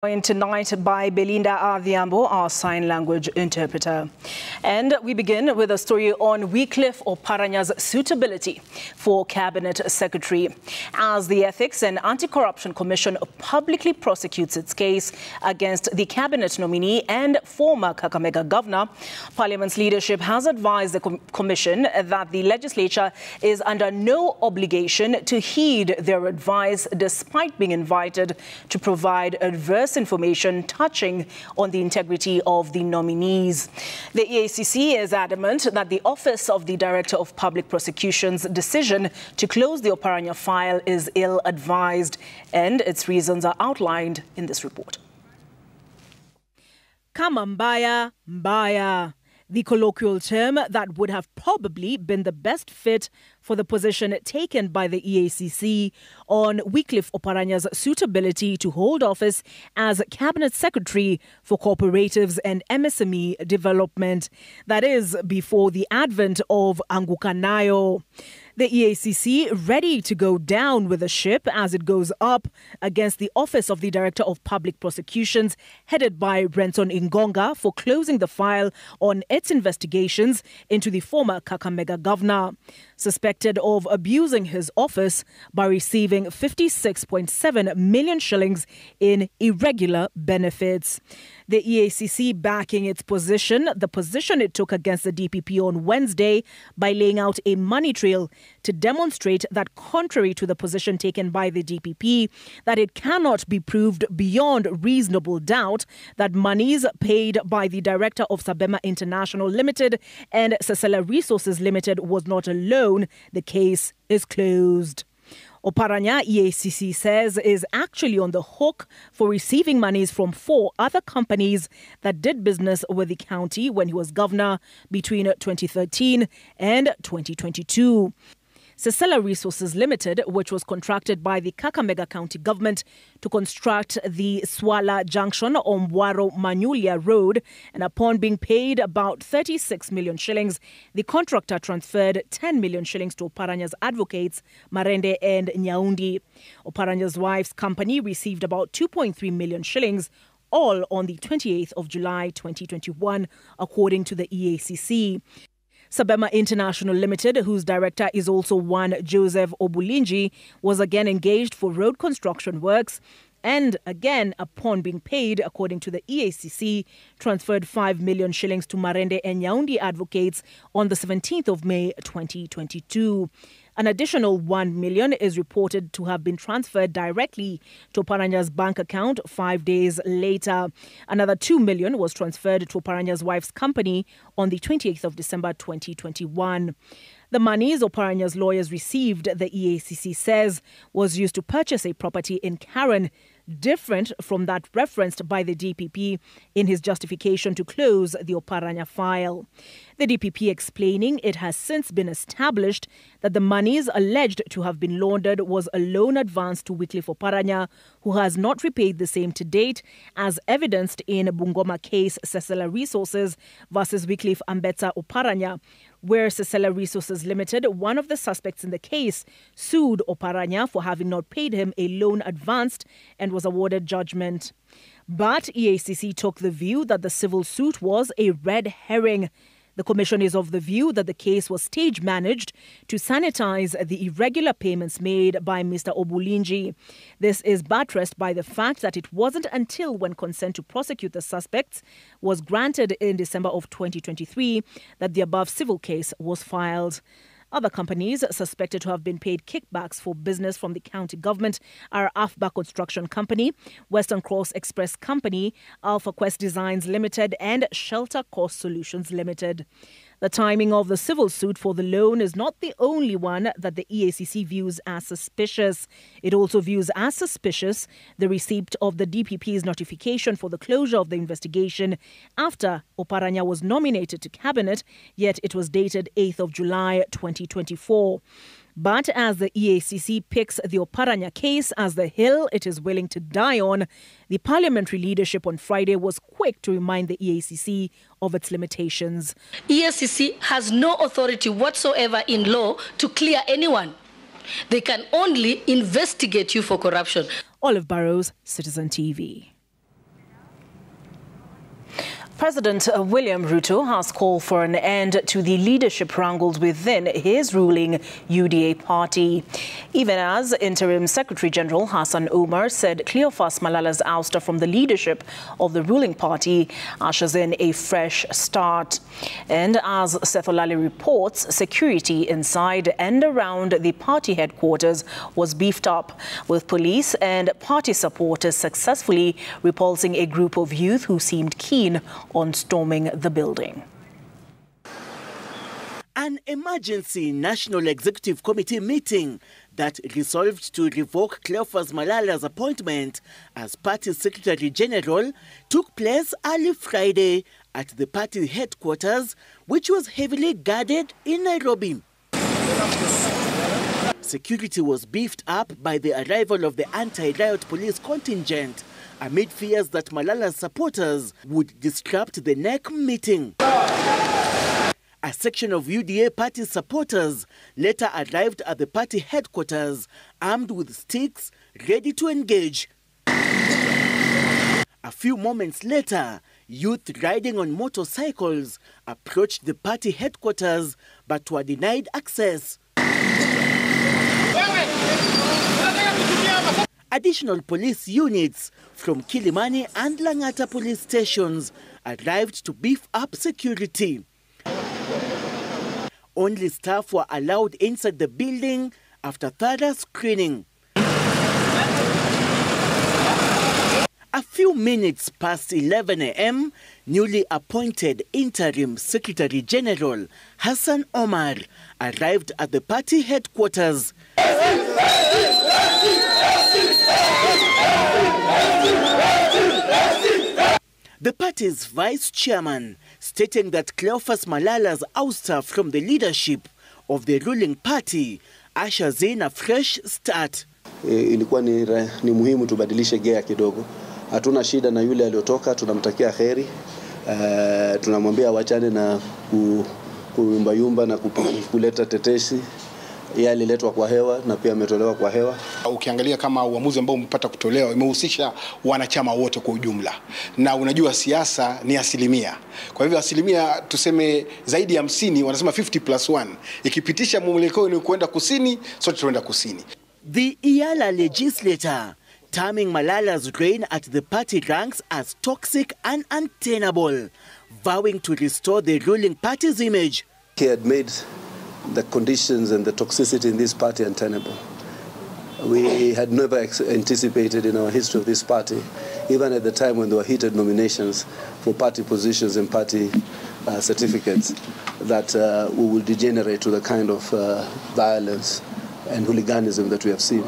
Joined tonight by Belinda Adhiambo, our sign language interpreter. And we begin with a story on Wycliffe Oparanya's suitability for Cabinet Secretary. As the Ethics and Anti-Corruption Commission publicly prosecutes its case against the Cabinet nominee and former Kakamega Governor, Parliament's leadership has advised the Commission that the legislature is under no obligation to heed their advice despite being invited to provide adverse information touching on the integrity of the nominees. The EACC is adamant that the Office of the Director of Public Prosecution's decision to close the Oparanya file is ill-advised, and its reasons are outlined in this report. Kama mbaya, mbaya. The colloquial term that would have probably been the best fit for the position taken by the EACC on Wycliffe Oparanya's suitability to hold office as Cabinet Secretary for Cooperatives and MSME Development. That is, before the advent of Anguka Nayo. The EACC ready to go down with the ship as it goes up against the Office of the Director of Public Prosecutions, headed by Renson Ingonga, for closing the file on its investigations into the former Kakamega Governor, suspected of abusing his office by receiving 56.7 million shillings in irregular benefits. The EACC backing its position, the position it took against the DPP on Wednesday, by laying out a money trail to demonstrate that, contrary to the position taken by the DPP, that it cannot be proved beyond reasonable doubt that monies paid by the director of Sabema International Limited and Sasela Resources Limited was not alone, the case is closed. Oparanya, EACC says, is actually on the hook for receiving monies from 4 other companies that did business with the county when he was governor between 2013 and 2022. Sasela Resources Limited, which was contracted by the Kakamega County government to construct the Swala Junction on Mwaro Manyulia Road, and upon being paid about 36 million shillings, the contractor transferred 10 million shillings to Oparanya's advocates, Marende and Nyaundi. Oparanya's wife's company received about 2.3 million shillings, all on the 28th of July 2021, according to the EACC. Sabema International Limited, whose director is also one Joseph Obulinji, was again engaged for road construction works and again, upon being paid, according to the EACC, transferred 5 million shillings to Marende and Nyaundi advocates on the 17th of May 2022. An additional 1 million is reported to have been transferred directly to Oparanya's bank account 5 days later. Another 2 million was transferred to Oparanya's wife's company on the 28th of December 2021. The monies Oparanya's lawyers received, the EACC says, was used to purchase a property in Karen, different from that referenced by the DPP in his justification to close the Oparanya file. The DPP explaining it has since been established that the monies alleged to have been laundered was a loan advance to Wycliffe Oparanya, who has not repaid the same to date, as evidenced in Bungoma case Sasela Resources versus Wycliffe Ambetsa Oparanya, where Sasela Resources Limited, one of the suspects in the case, sued Oparanya for having not paid him a loan advanced and was awarded judgment. But EACC took the view that the civil suit was a red herring. The Commission is of the view that the case was stage-managed to sanitize the irregular payments made by Mr. Obulinji. This is buttressed by the fact that it wasn't until when consent to prosecute the suspects was granted in December of 2023 that the above civil case was filed. Other companies suspected to have been paid kickbacks for business from the county government are Afba Construction Company, Western Cross Express Company, Alpha Quest Designs Limited and Shelter Cost Solutions Limited. The timing of the civil suit for the loan is not the only one that the EACC views as suspicious. It also views as suspicious the receipt of the DPP's notification for the closure of the investigation after Oparanya was nominated to cabinet, yet it was dated 8th of July 2024. But as the EACC picks the Oparanya case as the hill it is willing to die on, the parliamentary leadership on Friday was quick to remind the EACC of its limitations. EACC has no authority whatsoever in law to clear anyone. They can only investigate you for corruption. Olive Burrows, Citizen TV. President William Ruto has called for an end to the leadership wrangles within his ruling UDA party, even as Interim Secretary General Hassan Omar said Cleophas Malala's ouster from the leadership of the ruling party ushers in a fresh start. And as Seth Olale reports, security inside and around the party headquarters was beefed up, with police and party supporters successfully repulsing a group of youth who seemed keen on storming the building. An emergency National Executive Committee meeting that resolved to revoke Cleophas Malala's appointment as Party Secretary General took place early Friday at the party headquarters, which was heavily guarded in Nairobi. Security was beefed up by the arrival of the anti-riot police contingent amid fears that Malala's supporters would disrupt the NEC meeting. A section of UDA party supporters later arrived at the party headquarters armed with sticks, ready to engage. A few moments later, youth riding on motorcycles approached the party headquarters but were denied access. Additional police units from Kilimani and Langata police stations arrived to beef up security. Only staff were allowed inside the building after thorough screening. A few minutes past 11 a.m., newly appointed Interim Secretary General Hassan Omar arrived at the party headquarters. The party's vice chairman stating that Cleophas Malala's ouster from the leadership of the ruling party ushers in a fresh start. Ilikuwa ni muhimu tubadilishe gea kidogo. Hatuna shida na yule aliyotoka, tunamtakia kheri. Tunamwambia wachane na kuyumba na kuleta tetesi. Yeye aliletwa kwa hewa na pia ametolewa kwa hewa. Ukiangalia kama uamuzi ambao umepata kutolewa imehusisha wanachama wote kwa ujumla. Na unajua siasa ni asilimia. Kwa hivyo asilimia tuseme zaidi ya 50, wanasema 50+1. Ikipitisha mwelekeo ni kwenda kusini, sote tunaenda kusini. The Iyala legislator terming Malala's reign at the party ranks as toxic and untenable, vowing to restore the ruling party's image. He had made the conditions and the toxicity in this party untenable. We had never anticipated in our history of this party, even at the time when there were heated nominations for party positions and party certificates, that we will degenerate to the kind of violence and hooliganism that we have seen.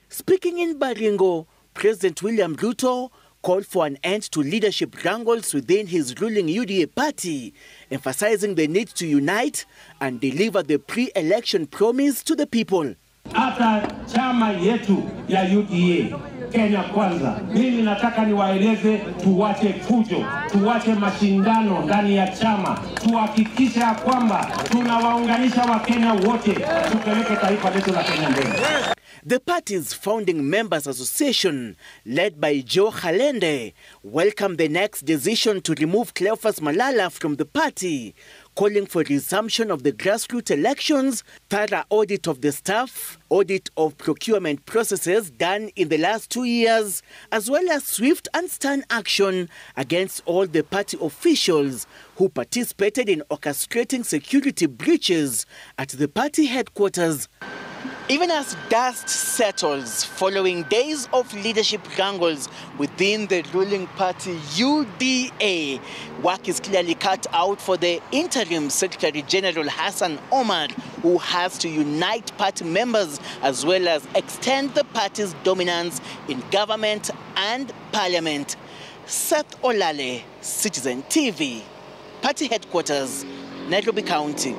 Speaking in Baringo, President William Ruto called for an end to leadership wrangles within his ruling UDA party, emphasizing the need to unite and deliver the pre-election promise to the people. Hata chama yetu ya UDA Kenya Kwanza, mimi nataka niwaeleze tuwache fujo, tuwache mashindano ndani ya chama, tuhakikisha kwamba tunawaunganisha Wakenya wote, tupeleke taifa letu la Kenya mbele. The party's founding members association, led by Joe Halende, welcomed the next decision to remove Cleophas Malala from the party, calling for resumption of the grassroots elections, thorough audit of the staff, audit of procurement processes done in the last 2 years, as well as swift and stern action against all the party officials who participated in orchestrating security breaches at the party headquarters. Even as dust settles following days of leadership wrangles within the ruling party UDA, work is clearly cut out for the Interim Secretary General Hassan Omar, who has to unite party members as well as extend the party's dominance in government and parliament. Seth Olale, Citizen TV, party headquarters, Nairobi County.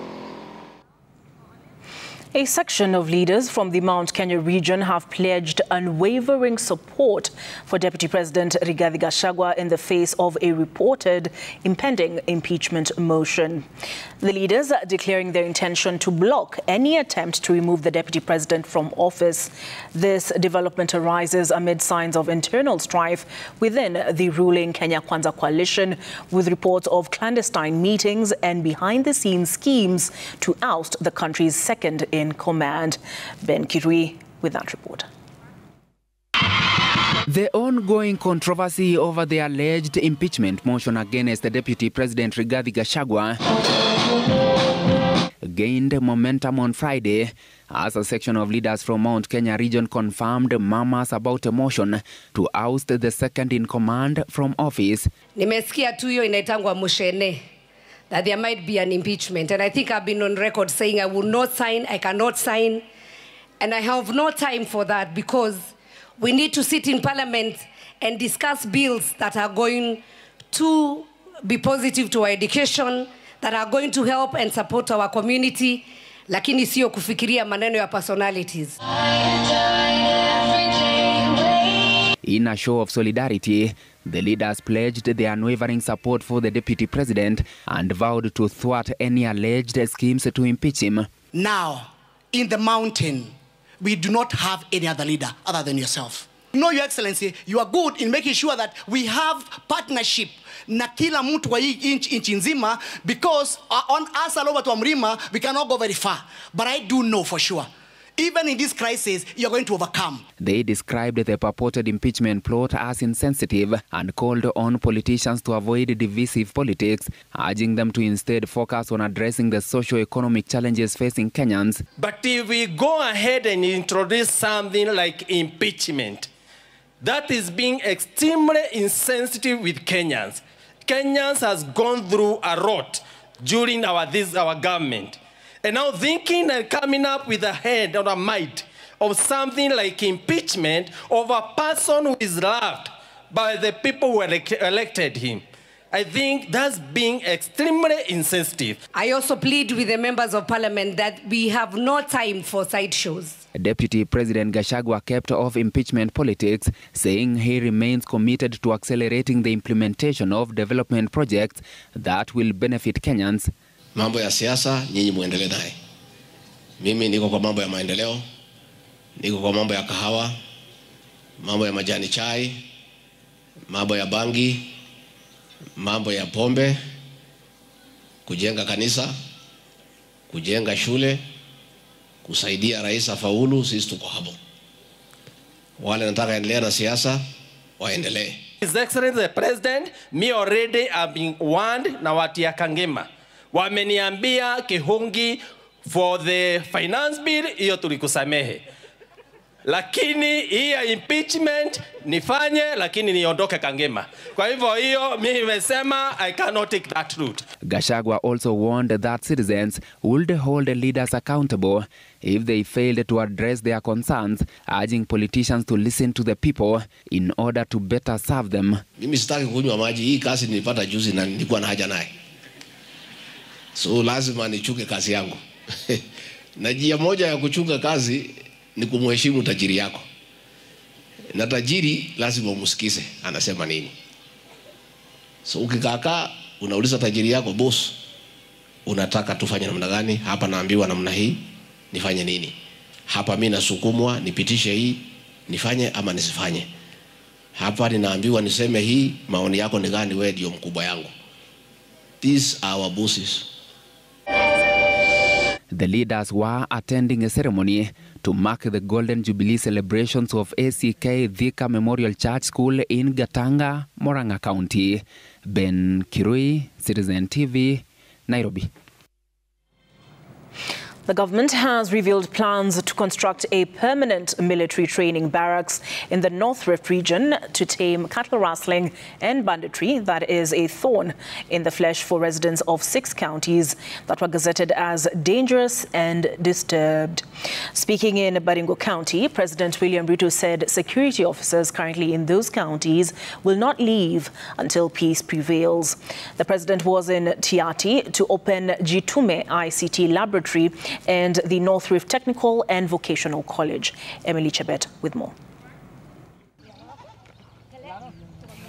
A section of leaders from the Mount Kenya region have pledged unwavering support for Deputy President Rigathi Gachagua in the face of a reported impending impeachment motion. The leaders are declaring their intention to block any attempt to remove the Deputy President from office. This development arises amid signs of internal strife within the ruling Kenya Kwanza coalition, with reports of clandestine meetings and behind-the-scenes schemes to oust the country's second in command. Ben Kirui with that report. The ongoing controversy over the alleged impeachment motion against the Deputy President Rigathi Gachagua gained momentum on Friday as a section of leaders from Mount Kenya region confirmed murmurs about a motion to oust the second in command from office. Nimesikia tu hiyo inaitangwa mushene, that there might be an impeachment, and I think I've been on record saying I will not sign, I cannot sign, and I have no time for that because we need to sit in Parliament and discuss bills that are going to be positive to our education, that are going to help and support our community, lakini sio kufikiria maneno ya personalities. In a show of solidarity, the leaders pledged their unwavering support for the Deputy President and vowed to thwart any alleged schemes to impeach him. Now, in the mountain, we do not have any other leader other than yourself. No, Your Excellency, you are good in making sure that we have partnership na kila mtu wa hii inchi nzima, because on us all over to Amrima, we cannot go very far. But I do know for sure, even in this crisis, you're going to overcome. They described the purported impeachment plot as insensitive and called on politicians to avoid divisive politics, urging them to instead focus on addressing the socio-economic challenges facing Kenyans. But if we go ahead and introduce something like impeachment, that is being extremely insensitive with Kenyans. Kenyans has gone through a lot during our government. And now thinking and coming up with a head or a might of something like impeachment of a person who is loved by the people who elected him, I think that's being extremely insensitive. I also plead with the members of Parliament that we have no time for sideshows. Deputy President Gachagua kept off impeachment politics, saying he remains committed to accelerating the implementation of development projects that will benefit Kenyans. Mambo ya siasa nyinyi muendelee naye. Mimi niko kwa mambo ya maendeleo, niko kwa mambo ya kahawa, mambo ya majani chai, mambo ya bangi, mambo ya pombe, kujenga kanisa, kujenga shule, kusaidia rais afaulu, sisi tuko hapo. Wale nataka endelea na siasa, waendelee. His Excellency the President, me already have been warned na watu ya Kangema. Wameniambia Kihungi for the finance bill, hiyo tulikusamehe. Lakini hii ya impeachment nifanye, lakini niondoke Kangema. Kwa hivyo hiyo mimi nimesema I cannot take that route. Gachagua also warned that citizens would hold leaders accountable if they failed to address their concerns, urging politicians to listen to the people in order to better serve them. Mimi sitaki kunywa maji, hii kazi nilipata juzi na nilikuwa na haja naye. So lazima nichuke kazi yangu. Na njia moja ya kuchunga kazi ni kumheshimu tajiri yako. Na tajiri lazima umsikize anasema nini. So ukikaa unauliza tajiri yako, boss, unataka tufanye namna gani? Hapa naambiwa namna hii, nifanye nini? Hapa mimi nasukumwa nipitishe hii, nifanye ama nisifanye? Hapa ninaambiwa niseme hii, maoni yako ni gani? Wewe ndio mkubwa yangu. These are our bosses. The leaders were attending a ceremony to mark the Golden Jubilee celebrations of ACK Thika Memorial Church School in Gatanga, Murang'a County. Ben Kirui, Citizen TV, Nairobi. The government has revealed plans to construct a permanent military training barracks in the North Rift region to tame cattle rustling and banditry that is a thorn in the flesh for residents of 6 counties that were gazetted as dangerous and disturbed. Speaking in Baringo County, President William Ruto said security officers currently in those counties will not leave until peace prevails. The president was in Tiati to open Jitume ICT laboratory and the North Rift Technical and Vocational College. Emily Chebet with more.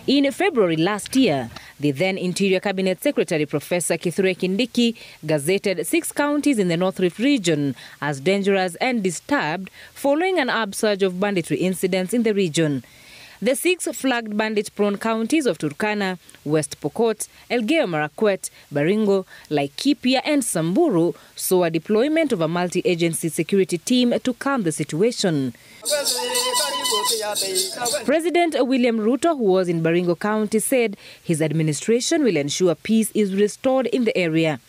In February last year, the then Interior Cabinet Secretary Professor Kithure Kindiki gazetted 6 counties in the North Rift region as dangerous and disturbed following an upsurge of banditry incidents in the region. The 6 flagged bandit-prone counties of Turkana, West Pokot, Elgeyo Marakwet, Baringo, Laikipia and Samburu saw a deployment of a multi-agency security team to calm the situation. President William Ruto, who was in Baringo County, said his administration will ensure peace is restored in the area.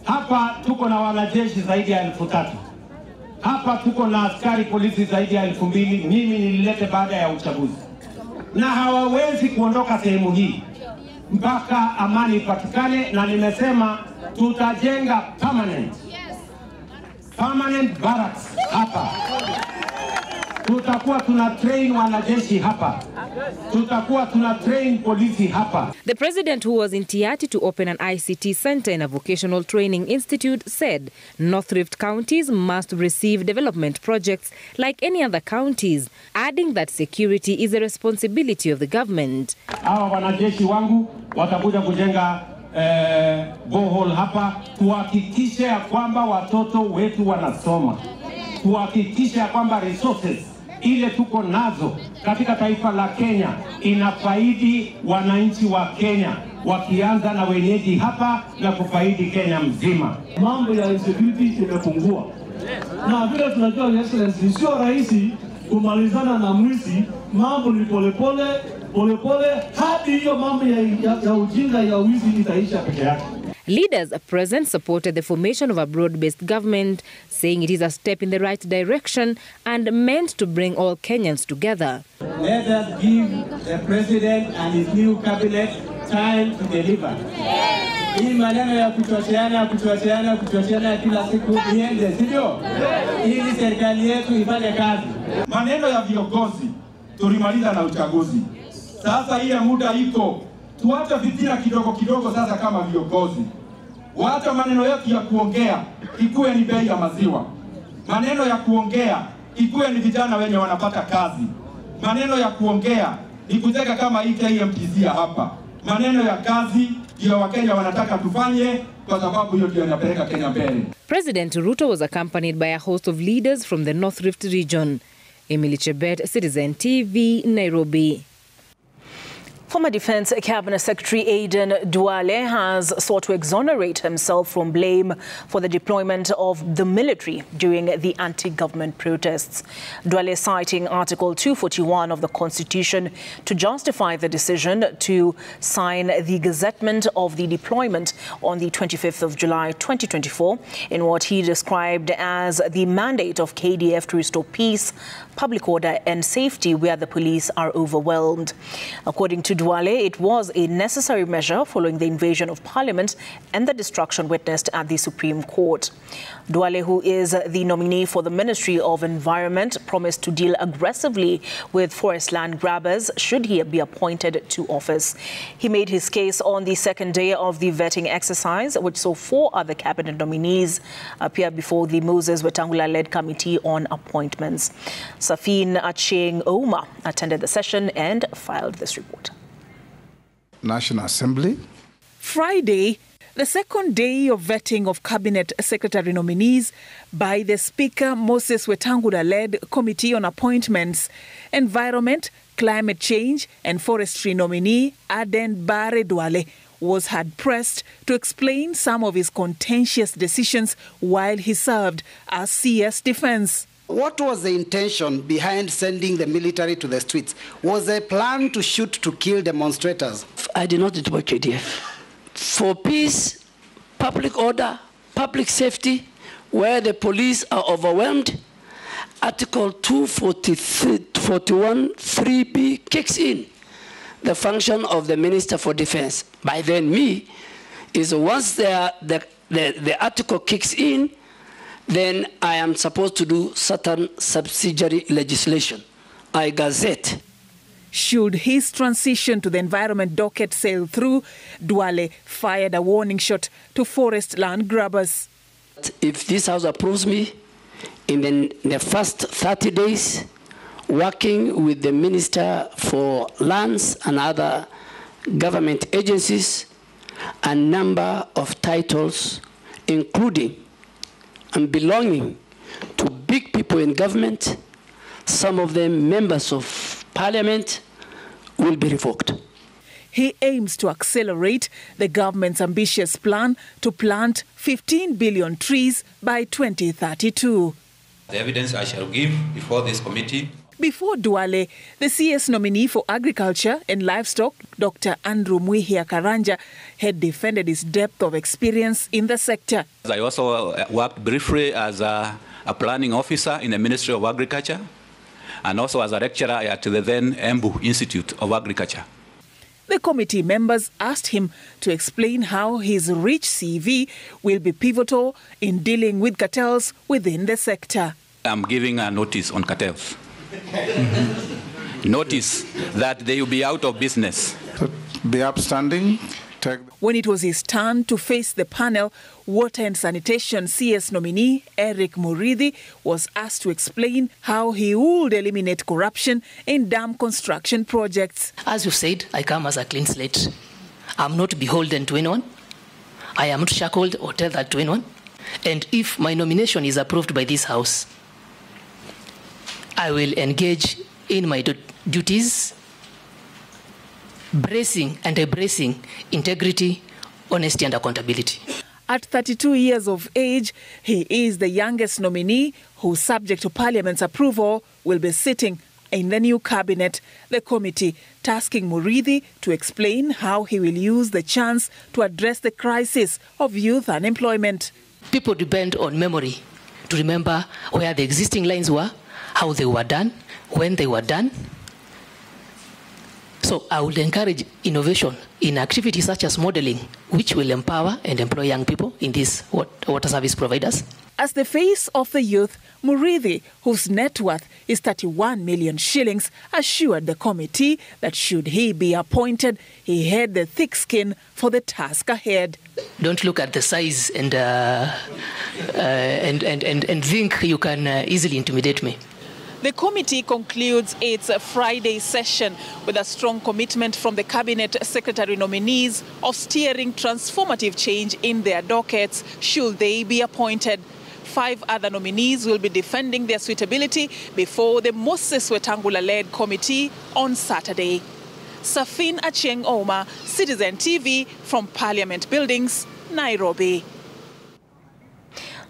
Hapa tuko na wanajeshi zaidi ya 3,000. Hapa tuko na askari polisi zaidi ya 2,000. Mimi nililete baada ya uchaguzi. Na hawawezi kuondoka sehemu hii mpaka amani ipatikane, na nimesema tutajenga permanent barracks hapa. Tutakuwa tuna train wanajeshi hapa. Tutakuwa tuna train polisi hapa. The president, who was in Tiati to open an ICT center in a vocational training institute, said North Rift counties must receive development projects like any other counties, adding that security is a responsibility of the government. Hawa wanajeshi wangu watakuja kujenga borehole hapa, kuhakikisha ya kwamba watoto wetu wanasoma, kuhakikisha ya kwamba resources ile tuko nazo katika taifa la Kenya inafaidi wananchi wa Kenya, wakianza na wenyeji hapa na kufaidi Kenya mzima. Mambo ya insecurity imepungua, na vile tunajua Excellency, sio rahisi kumalizana na mwizi. Mambo ni polepole hadi hiyo mambo ya ujinga ya wizi itaisha peke yake. Leaders present supported the formation of a broad-based government, saying it is a step in the right direction and meant to bring all Kenyans together. Let us give the president and his new cabinet time to deliver. Hii maneno ya kuchocheana kila siku iende, sivyo? Ili serikali yetu ifanye kazi. Maneno ya viongozi tulimaliza na uchaguzi. Sasa ile muda iko. Tuache fitina kidogo sasa kama viongozi. Wacha maneno yetu ya kuongea ikuwe ni bei ya maziwa. Maneno ya kuongea ikuwe ni vijana wenye wanapata kazi. Maneno ya kuongea ni kuteka kama hii KMTC hapa. Maneno ya kazi ndio Wakenya wanataka tufanye, kwa sababu hiyo ndio inapeleka Kenya mbele. President Ruto was accompanied by a host of leaders from the North Rift region. Emily Chebet, Citizen TV, Nairobi. Former Defense Cabinet Secretary Aden Duale has sought to exonerate himself from blame for the deployment of the military during the anti-government protests. Duale, citing Article 241 of the Constitution to justify the decision to sign the gazettement of the deployment on the 25th of July 2024 in what he described as the mandate of KDF to restore peace, public order and safety where the police are overwhelmed. According to Duale, it was a necessary measure following the invasion of Parliament and the destruction witnessed at the Supreme Court. Duale, who is the nominee for the Ministry of Environment, promised to deal aggressively with forest land grabbers should he be appointed to office. He made his case on the second day of the vetting exercise, which saw 4 other cabinet nominees appear before the Moses Wetangula-led Committee on Appointments. Safin Achieng Ouma attended the session and filed this report. National Assembly. Friday, the second day of vetting of Cabinet Secretary nominees by the Speaker Moses Wetangula-led Committee on Appointments, Environment, Climate Change and Forestry nominee Aden Bare Duale was hard-pressed to explain some of his contentious decisions while he served as CS Defense. What was the intention behind sending the military to the streets? Was there a plan to shoot to kill demonstrators? I did not deploy KDF. For peace, public order, public safety, where the police are overwhelmed, Article 241 3B kicks in. The function of the Minister for Defense, by then me, is once the article kicks in, then I am supposed to do certain subsidiary legislation. I gazette. Should his transition to the environment docket sail through, Duale fired a warning shot to forest land grabbers. If this House approves me, in the first 30 days, working with the Minister for Lands and other government agencies, a number of titles, including and belonging to big people in government, some of them members of parliament, will be revoked. He aims to accelerate the government's ambitious plan to plant 15 billion trees by 2032. The evidence I shall give before this committee. Before Duale, the CS nominee for Agriculture and Livestock, Dr. Andrew Mwihia Karanja, had defended his depth of experience in the sector. I also worked briefly as a planning officer in the Ministry of Agriculture and also as a lecturer at the then Embu Institute of Agriculture. The committee members asked him to explain how his rich CV will be pivotal in dealing with cartels within the sector. I'm giving a notice on cartels. Notice that they will be out of business. Be upstanding. When it was his turn to face the panel, Water and Sanitation CS nominee Eric Muridhi was asked to explain how he would eliminate corruption in dam construction projects. As you said, I come as a clean slate. I'm not beholden to anyone. I am not shackled or tethered to anyone. And if my nomination is approved by this House, I will engage in my duties, bracing and embracing integrity, honesty and accountability. At 32 years of age, he is the youngest nominee who, subject to Parliament's approval, will be sitting in the new cabinet. The committee tasking Muridhi to explain how he will use the chance to address the crisis of youth unemployment. People depend on memory to remember where the existing lines were, how they were done, when they were done. So I would encourage innovation in activities such as modeling, which will empower and employ young people in these water service providers. As the face of the youth, Muridhi, whose net worth is 31 million shillings, assured the committee that should he be appointed, he had the thick skin for the task ahead. Don't look at the size and think you can easily intimidate me. The committee concludes its Friday session with a strong commitment from the Cabinet Secretary nominees of steering transformative change in their dockets should they be appointed. 5 other nominees will be defending their suitability before the Moses Wetangula-led committee on Saturday. Safin Achieng Oma, Citizen TV from Parliament Buildings, Nairobi.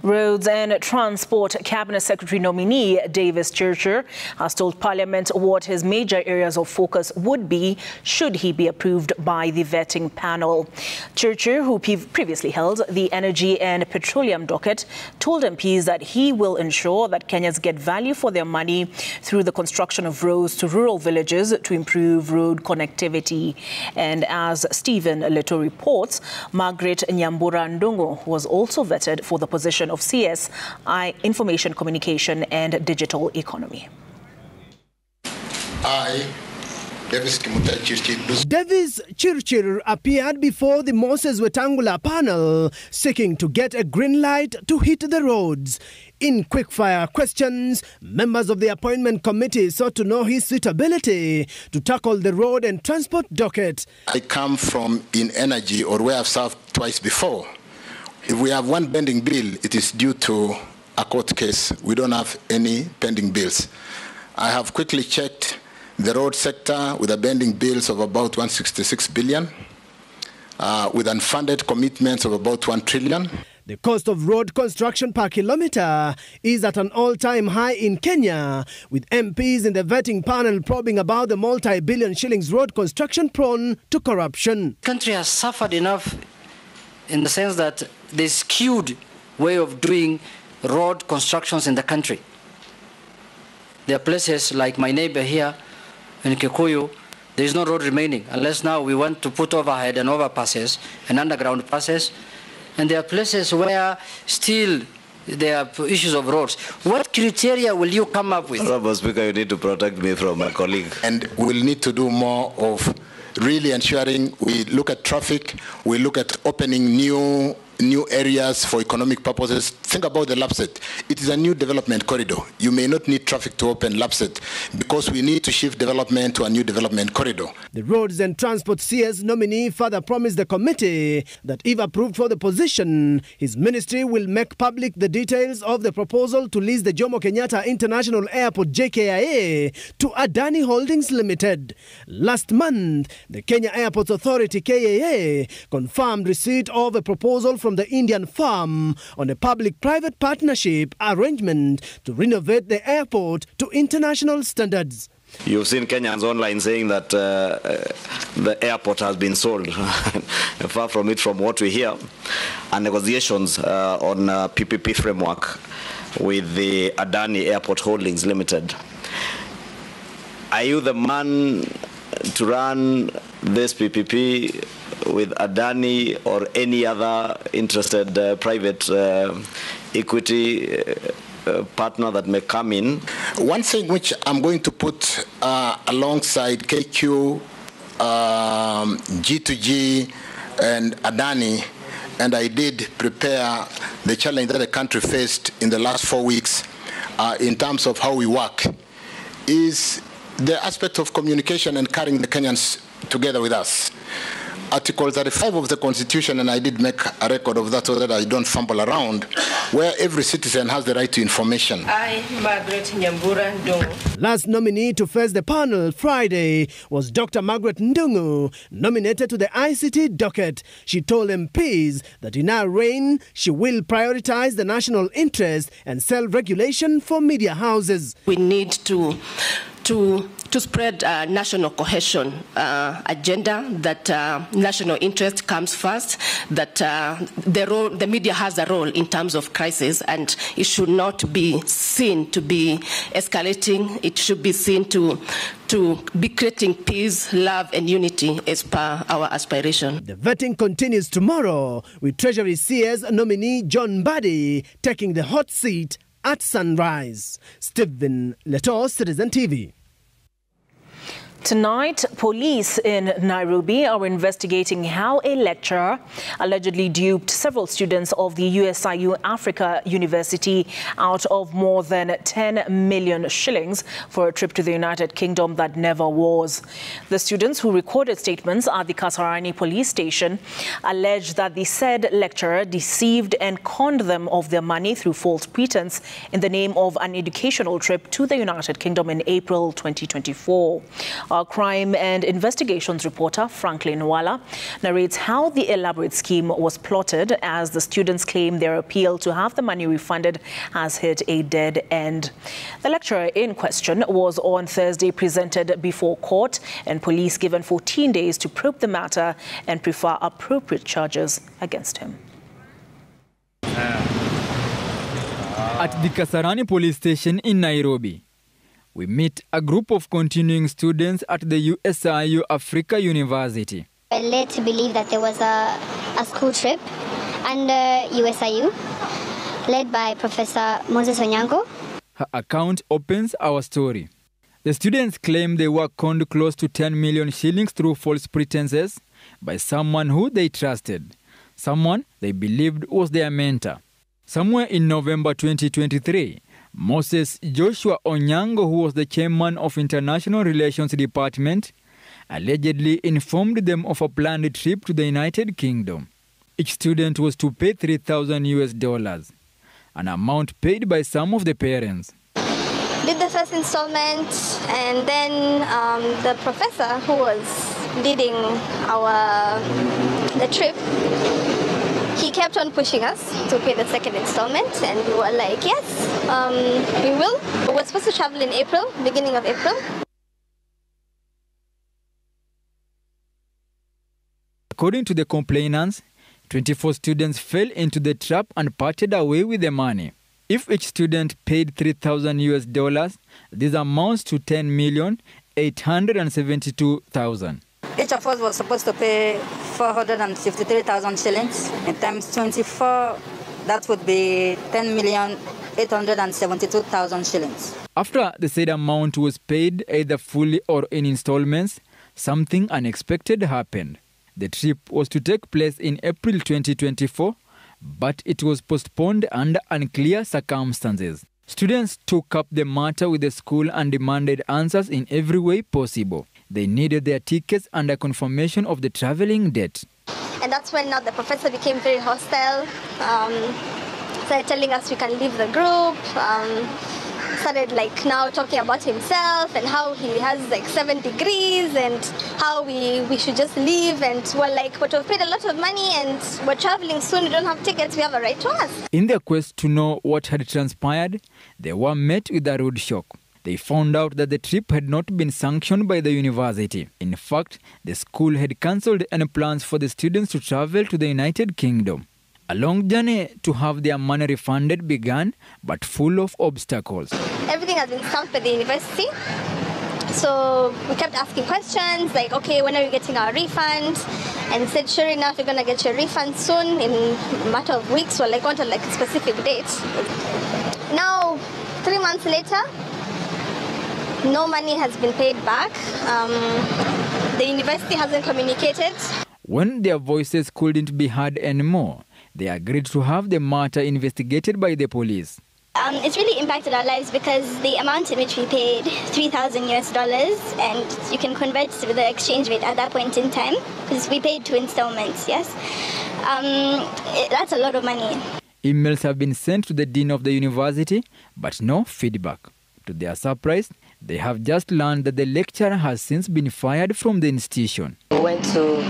Roads and Transport Cabinet Secretary nominee Davis Chirchir has told Parliament what his major areas of focus would be should he be approved by the vetting panel. Chirchir, who previously held the Energy and Petroleum docket, told MPs that he will ensure that Kenyans get value for their money through the construction of roads to rural villages to improve road connectivity. And as Stephen Leto reports, Margaret Nyambura Ndungu was also vetted for the position of CS, Information Communication and Digital Economy. Davis Chirchir appeared before the Moses Wetangula panel, seeking to get a green light to hit the roads. In quickfire questions, members of the appointment committee sought to know his suitability to tackle the road and transport docket. I come from in energy, or where I've served twice before. If we have one pending bill, it is due to a court case. We don't have any pending bills. I have quickly checked the road sector with a pending bills of about 166 billion, with unfunded commitments of about 1 trillion. The cost of road construction per kilometer is at an all-time high in Kenya, with MPs in the vetting panel probing about the multi-billion shillings road construction prone to corruption. The country has suffered enough in the sense that the skewed way of doing road constructions in the country. There are places like my neighbor here in Kikuyu, there is no road remaining, unless now we want to put overhead and overpasses and underground passes. And there are places where still there are issues of roads. What criteria will you come up with? Honorable Speaker, you need to protect me from my colleague. And we'll need to do more of really ensuring we look at traffic, we look at opening new new areas for economic purposes. Think about the Lapsset. It is a new development corridor. You may not need traffic to open Lapsset because we need to shift development to a new development corridor. The Roads and Transport CS nominee further promised the committee that if approved for the position, his ministry will make public the details of the proposal to lease the Jomo Kenyatta International Airport JKIA to Adani Holdings Limited. Last month, the Kenya Airports Authority KAA confirmed receipt of a proposal from the Indian firm on a public-private partnership arrangement to renovate the airport to international standards. You've seen Kenyans online saying that the airport has been sold. Far from it, from what we hear, and negotiations on PPP framework with the Adani Airport Holdings Limited. Are you the man to run this PPP with Adani or any other interested private equity partner that may come in? One thing which I'm going to put alongside KQ, G2G, and Adani, and I did prepare the challenge that the country faced in the last 4 weeks in terms of how we work, is the aspect of communication and carrying the Kenyans together with us. Article 35 of the Constitution, and I did make a record of that so that I don't fumble around, where every citizen has the right to information. I, Margaret Nyambura Ndungu. Last nominee to face the panel Friday was Dr. Margaret Ndungu, nominated to the ICT docket. She told MPs that in her reign, she will prioritize the national interest and self-regulation for media houses. We need to spread national cohesion agenda, that national interest comes first, that the media has a role in terms of crisis, and it should not be seen to be escalating. It should be seen to be creating peace, love, and unity as per our aspiration. The vetting continues tomorrow, with Treasury CS nominee John Mbadi taking the hot seat at sunrise. Stephen Leto, Citizen TV. Tonight, police in Nairobi are investigating how a lecturer allegedly duped several students of the USIU Africa University out of more than 10 million shillings for a trip to the United Kingdom that never was. The students, who recorded statements at the Kasarani police station, alleged that the said lecturer deceived and conned them of their money through false pretense in the name of an educational trip to the United Kingdom in April 2024. Our crime and investigations reporter, Franklin Wala, narrates how the elaborate scheme was plotted as the students claim their appeal to have the money refunded has hit a dead end. The lecturer in question was on Thursday presented before court, and police given 14 days to probe the matter and prefer appropriate charges against him. At the Kasarani police station in Nairobi, we meet a group of continuing students at the USIU Africa University. We're led to believe that there was a school trip under USIU led by Professor Moses Onyango. Her account opens our story. The students claim they were conned close to 10 million shillings through false pretenses by someone who they trusted, someone they believed was their mentor. Somewhere in November 2023, Moses Joshua Onyango, who was the chairman of International Relations Department, allegedly informed them of a planned trip to the United Kingdom. Each student was to pay $3,000, an amount paid by some of the parents. Did the first installment, and then the professor who was leading the trip, he kept on pushing us to pay the second installment, and we were like, yes, we will. We're supposed to travel in April, beginning of April. According to the complainants, 24 students fell into the trap and parted away with the money. If each student paid $3,000, this amounts to 10,872,000. Each of us was supposed to pay 453,000 shillings. In times 24, that would be 10,872,000 shillings. After the said amount was paid either fully or in installments, something unexpected happened. The trip was to take place in April 2024, but it was postponed under unclear circumstances. Students took up the matter with the school and demanded answers in every way possible. They needed their tickets and a confirmation of the traveling date. And that's when now the professor became very hostile. Started telling us we can leave the group. Started like now talking about himself and how he has like 7 degrees and how we should just leave, and we're like, but we've paid a lot of money and we're traveling soon, we don't have tickets, we have a right to ask. In their quest to know what had transpired, they were met with a rude shock. They found out that the trip had not been sanctioned by the university. In fact, the school had cancelled any plans for the students to travel to the United Kingdom. A long journey to have their money refunded began, but full of obstacles. Everything has been stamped by the university. So we kept asking questions like, okay, when are we getting our refund? And said, sure enough, you're going to get your refund soon in a matter of weeks, or like wanted like a specific date. Now, 3 months later, no money has been paid back. The university hasn't communicated. When their voices couldn't be heard anymore, they agreed to have the matter investigated by the police. It's really impacted our lives because the amount in which we paid $3,000, and you can convert to the exchange rate at that point in time, because we paid 2 installments, yes? That's a lot of money. Emails have been sent to the dean of the university, but no feedback. To their surprise, they have just learned that the lecturer has since been fired from the institution. We went to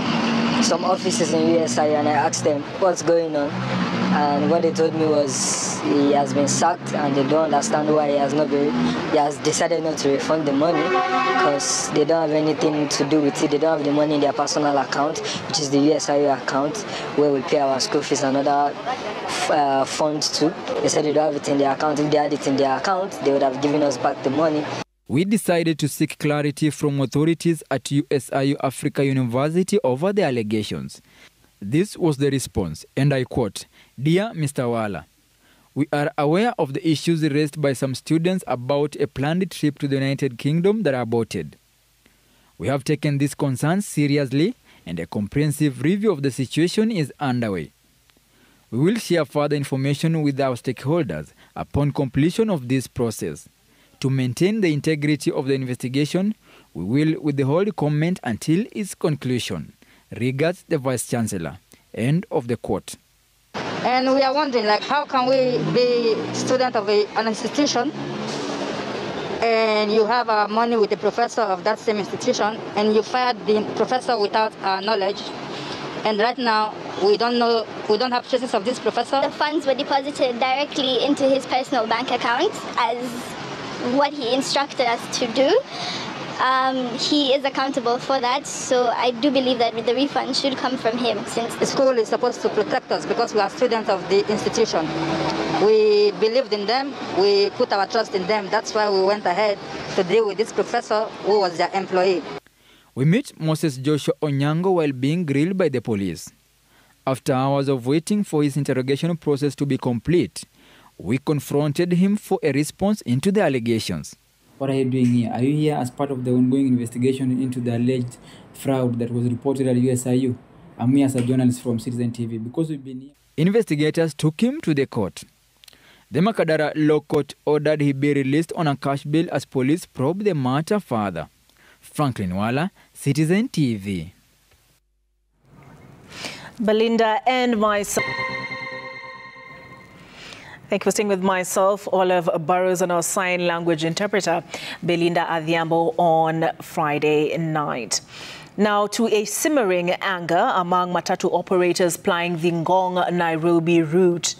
some offices in USI and I asked them what's going on, and what they told me was he has been sacked and they don't understand why he has decided not to refund the money because they don't have anything to do with it. They don't have the money in their personal account, which is the USIU account where we pay our school fees and other funds too. They said they don't have it in their account. If they had it in their account, they would have given us back the money. We decided to seek clarity from authorities at USIU Africa University over the allegations. This was the response, and I quote, "Dear Mr. Wala, we are aware of the issues raised by some students about a planned trip to the United Kingdom that are aborted. We have taken these concerns seriously, and a comprehensive review of the situation is underway. We will share further information with our stakeholders upon completion of this process. To maintain the integrity of the investigation, we will withhold comment until its conclusion. Regards, the Vice-Chancellor." End of the quote. And we are wondering, like, how can we be student of an institution and you have money with the professor of that same institution and you fired the professor without our knowledge? And right now, we don't know, we don't have traces of this professor. The funds were deposited directly into his personal bank account as what he instructed us to do. He is accountable for that, so I do believe that the refund should come from him, since the school is supposed to protect us because we are students of the institution. We believed in them, we put our trust in them. That's why we went ahead to deal with this professor who was their employee. We meet Moses Joshua Onyango while being grilled by the police. After hours of waiting for his interrogation process to be complete, we confronted him for a response into the allegations. What are you doing here? Are you here as part of the ongoing investigation into the alleged fraud that was reported at USIU? I'm here as a journalist from Citizen TV because we've been here. Investigators took him to the court. The Makadara Law Court ordered he be released on a cash bail as police probe the matter further. Franklin Wala, Citizen TV. Belinda and myself. Thank you for staying with myself, Olive Burrows, and our sign language interpreter, Belinda Adhiambo, on Friday night. Now to a simmering anger among matatu operators plying the Ngong-Nairobi route.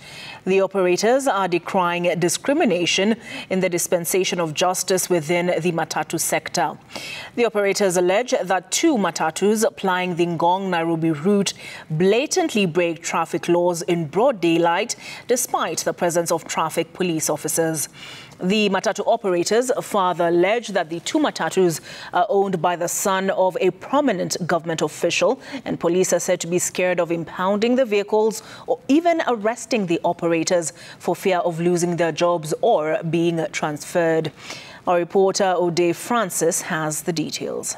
The operators are decrying discrimination in the dispensation of justice within the matatu sector. The operators allege that 2 matatus plying the Ngong-Nairobi route blatantly break traffic laws in broad daylight despite the presence of traffic police officers. The matatu operators further allege that the 2 matatus are owned by the son of a prominent government official, and police are said to be scared of impounding the vehicles or even arresting the operators for fear of losing their jobs or being transferred. Our reporter O'Day Francis has the details.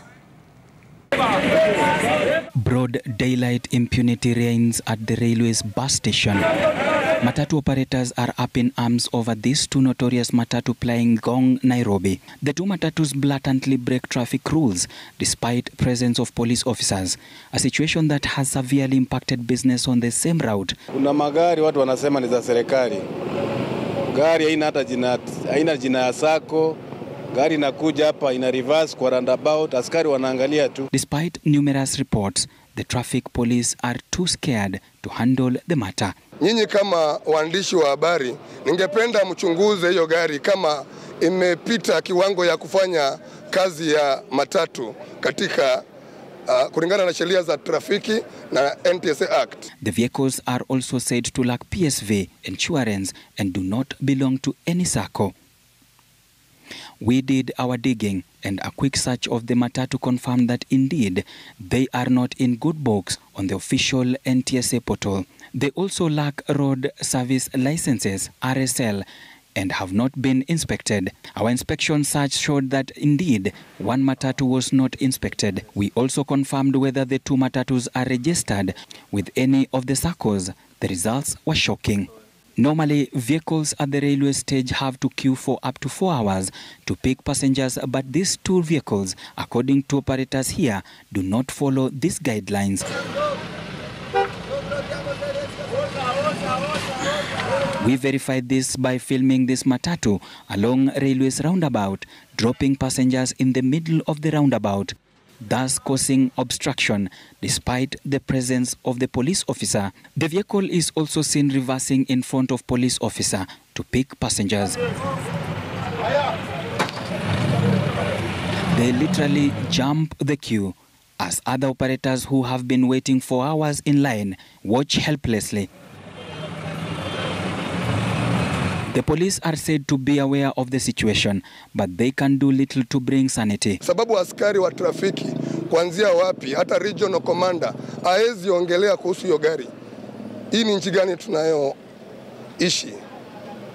Broad daylight impunity reigns at the railway's bus station. Matatu operators are up in arms over these two notorious matatu plying Ngong, Nairobi. The two matatus blatantly break traffic rules despite presence of police officers, a situation that has severely impacted business on the same route. Kuna magari watu wanasema ni za serikali. Gari haina jina ya sako. Gari inakuja hapa ina reverse kwa roundabout, askari wanaangalia tu. Despite numerous reports, the traffic police are too scared to handle the matter. Nyinyi kama waandishi wa habari, ningependa mchunguze hiyo gari kama imepita kiwango ya kufanya kazi ya matatu katika kulingana na sheria za trafiki na NTSA Act. The vehicles are also said to lack PSV insurance and do not belong to any SACCO. We did our digging, and a quick search of the matatu confirmed that indeed they are not in good books on the official NTSA portal. They also lack road service licenses, RSL, and have not been inspected. Our inspection search showed that indeed one matatu was not inspected. We also confirmed whether the two matatus are registered with any of the SACCOs. The results were shocking. Normally, vehicles at the railway stage have to queue for up to 4 hours to pick passengers, but these two vehicles, according to operators here, do not follow these guidelines. We verified this by filming this matatu along railway's roundabout, dropping passengers in the middle of the roundabout, thus causing obstruction despite the presence of the police officer. The vehicle is also seen reversing in front of police officer to pick passengers. They literally jump the queue as other operators who have been waiting for hours in line watch helplessly. The police are said to be aware of the situation, but they can do little to bring sanity. Sababu askari wa trafiki kuanzia wapi hata regional commander haezi ongelea kuhusu hiyo gari. Hii ni nchi gani tunayoishi?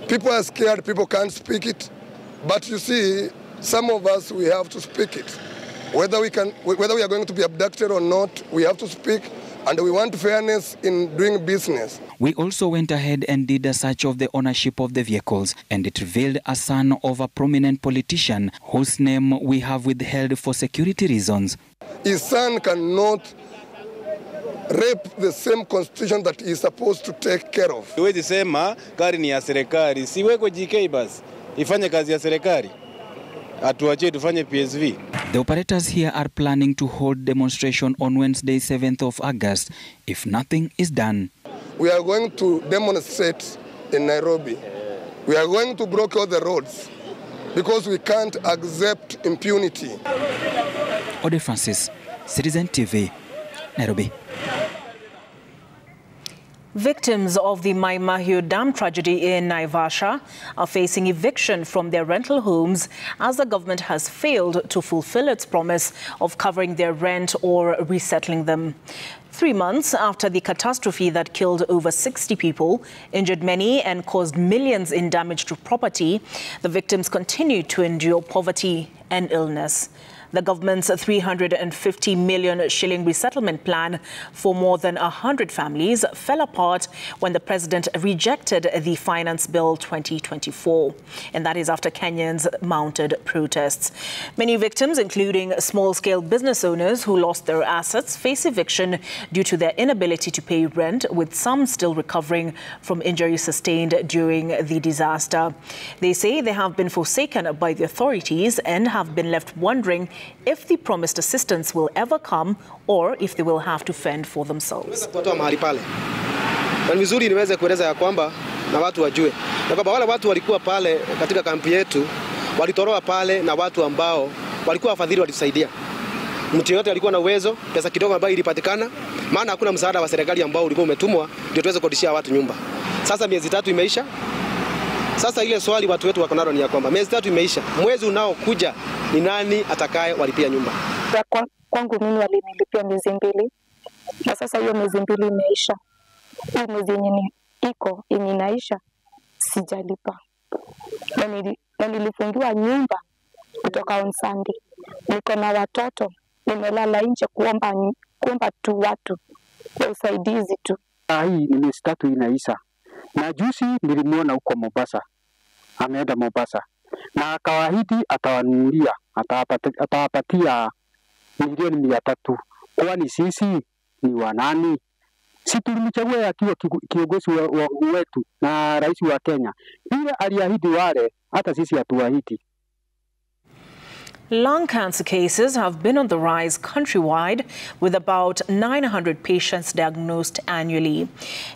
People are scared, people can't speak it, but you see, some of us, we have to speak it. Whether we are going to be abducted or not, we have to speak. And we want fairness in doing business. We also went ahead and did a search of the ownership of the vehicles, and it revealed a son of a prominent politician whose name we have withheld for security reasons. His son cannot rape the same constitution that he is supposed to take care of. Huwezi sema gari ni ya serikali, siwekwe GK basi ifanye kazi ya serikali. Atuache tufanye PSV. The operators here are planning to hold demonstration on Wednesday, 7th of August, if nothing is done. We are going to demonstrate in Nairobi. We are going to block all the roads because we can't accept impunity. Ode Francis, Citizen TV, Nairobi. Victims of the Mai Mahiu Dam tragedy in Naivasha are facing eviction from their rental homes as the government has failed to fulfill its promise of covering their rent or resettling them. 3 months after the catastrophe that killed over 60 people, injured many and caused millions in damage to property, the victims continue to endure poverty and illness. The government's 350 million shilling resettlement plan for more than 100 families fell apart when the president rejected the Finance Bill 2024. And that is after Kenyans mounted protests. Many victims, including small-scale business owners who lost their assets, face eviction due to their inability to pay rent, with some still recovering from injuries sustained during the disaster. They say they have been forsaken by the authorities and have been left wondering if the promised assistance will ever come or if they will have to fend for themselves. Mahali pale. Na vizuri niweze kueleza ya kwamba na watu wajue. Na kwamba wale watu walikuwa pale katika kampi yetu walitoroa pale na watu ambao walikuwa wafadhili walitusaidia. Mtu yote alikuwa na uwezo, pesa kidogo ambayo ilipatikana, maana hakuna msaada wa serikali ambao ulikuwa umetumwa ndio tuweze kukodishia watu nyumba. Sasa miezi 3 imeisha. Sasa ile swali watu wetu wako nalo ni ya kwamba miezi 3 imeisha. Mwezi unaokuja ni nani atakaye walipia nyumba? Kwangu mimi walinilipia miezi 2. Na sasa hiyo miezi 2 imeisha. Hii mwezi yenye iko inaisha sijalipa. Na nilifungiwa nyumba kutoka on Sunday. Niko na watoto nimelala nje kuomba tu watu kwa usaidizi tu. Hii ni miezi 3 inaisha. Na juzi nilimuona huko Mombasa. Ameenda Mombasa. Na akawaahidi atawanunulia, atawapatia milioni 300. Kwani sisi ni wanani? Si tulimchagua akiwa kiongozi wetu na rais wa Kenya. Ile aliahidi wale, hata sisi hatuahidi. Lung cancer cases have been on the rise countrywide, with about 900 patients diagnosed annually.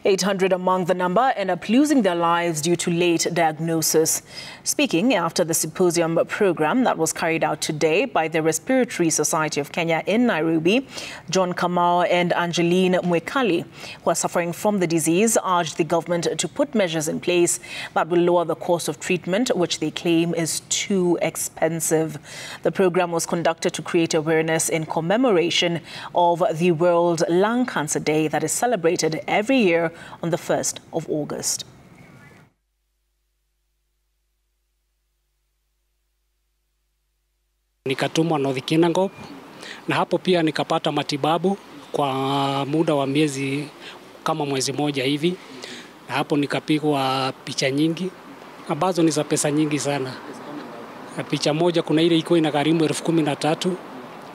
800 among the number end up losing their lives due to late diagnosis. Speaking after the symposium program that was carried out today by the Respiratory Society of Kenya in Nairobi, John Kamau and Angeline Mwekali, who are suffering from the disease, urged the government to put measures in place that will lower the cost of treatment, which they claim is too expensive. The program was conducted to create awareness in commemoration of the World Lung Cancer Day that is celebrated every year on the 1st of August. Nikatumwa North Kinangop na hapo pia nikapata matibabu kwa muda wa miezi kama mwezi moja hivi, na hapo nikapigwa picha nyingi ambazo ni za pesa nyingi sana. Picha moja kuna ile iko inagharimu 13,000,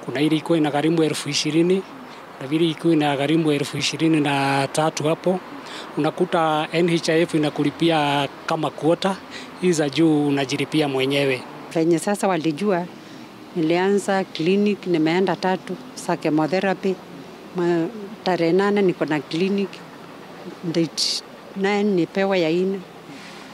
kuna ile iko inagharimu 20,000, na vile iko inagharimu 23,000 hapo. Unakuta NHIF inakulipia kama quota, hizi za juu unajilipia mwenyewe. Venye sasa walijua, nilianza clinic, nimeenda 3 za chemotherapy. Tarehe 8 niko na clinic, date 9 nipewa ya 4.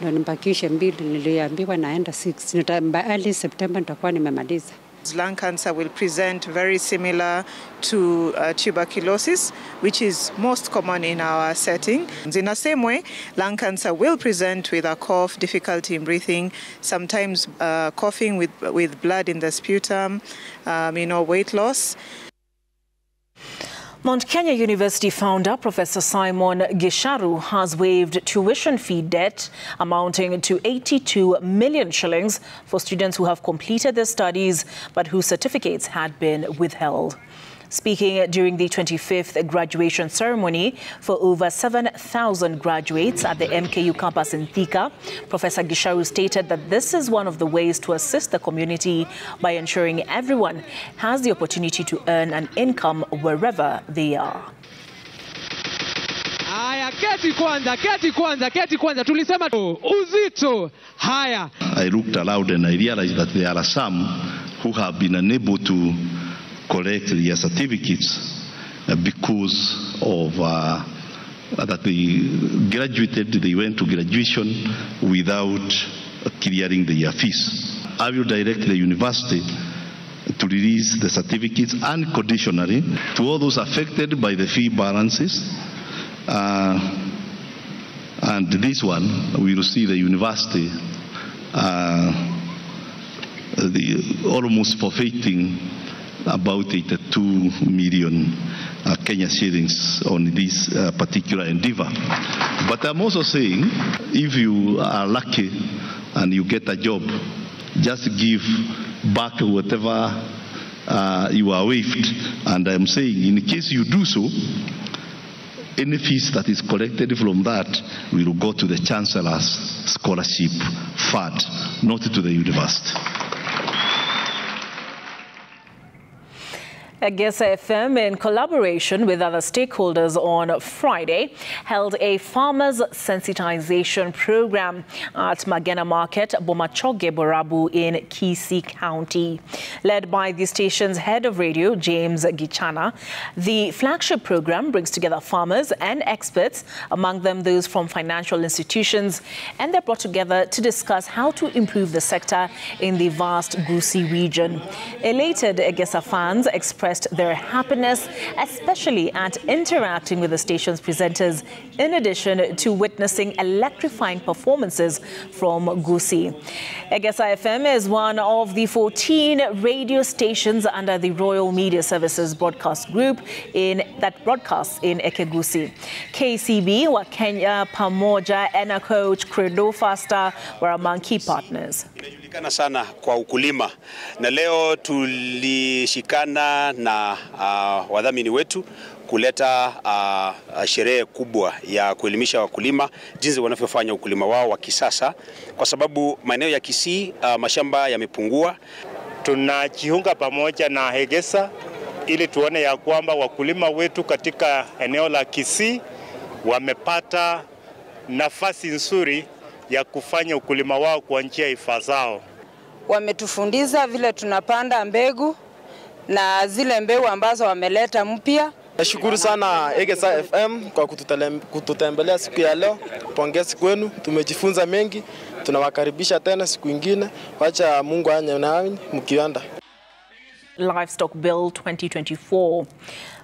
Ndio nibakishe 2, niliambiwa naenda 6. Early September nitakuwa nimemaliza. Lung cancer will present very similar to tuberculosis, which is most common in our setting. In the same way, lung cancer will present with a cough, difficulty in breathing, sometimes coughing with blood in the sputum, weight loss. Mount Kenya University founder Professor Simon Gisharu has waived tuition fee debt amounting to 82 million shillings for students who have completed their studies but whose certificates had been withheld. Speaking during the 25th graduation ceremony for over 7,000 graduates at the MKU campus in Thika, Professor Gisharu stated that this is one of the ways to assist the community by ensuring everyone has the opportunity to earn an income wherever they are. Haya, keti kwanza, tulisema uzito. Haya. I looked around and I realized that there are some who have been unable to collect their certificates because of that they graduated, they went to graduation without clearing their fees. I will direct the university to release the certificates unconditionally to all those affected by the fee balances. And this one, we will see the university almost forfeiting about 82 million Kenya shillings on this particular endeavor. But I'm also saying, if you are lucky and you get a job, just give back whatever you are waived. And I'm saying, in case you do so, any fees that is collected from that will go to the Chancellor's Scholarship Fund, not to the university. Egesa FM, in collaboration with other stakeholders on Friday, held a farmers sensitization program at Magena Market, Bomachoge, Borabu in Kisii County. Led by the station's head of radio, James Gichana, the flagship program brings together farmers and experts, among them those from financial institutions, and they're brought together to discuss how to improve the sector in the vast Gusii region. Elated Egesa fans expressed their happiness, especially at interacting with the station's presenters, in addition to witnessing electrifying performances from Gusii. Egesa FM is one of the 14 radio stations under the Royal Media Services Broadcast Group that broadcasts in Ekegusii. KCB, Wakenya, Pamoja, and Coach Credo Faster were among key partners. Imejulikana sana kwa ukulima, na leo tulishikana na wadhamini wetu kuleta sherehe kubwa ya kuelimisha wakulima jinsi wanavyofanya ukulima wao wa kisasa, kwa sababu maeneo ya Kisii mashamba yamepungua. Tunajiunga pamoja na Hegesa ili tuone ya kwamba wakulima wetu katika eneo la Kisii wamepata nafasi nzuri ya kufanya ukulima wao kwa njia ifazao. Wametufundisha vile tunapanda mbegu na zile mbegu ambazo wameleta mpya. Nashukuru sana Hegesa FM kwa kututembelea siku ya leo. Pongezi kwenu, tumejifunza mengi. Tunawakaribisha tena siku nyingine. Wacha Mungu anye nanyi mkianda. Livestock Bill 2024.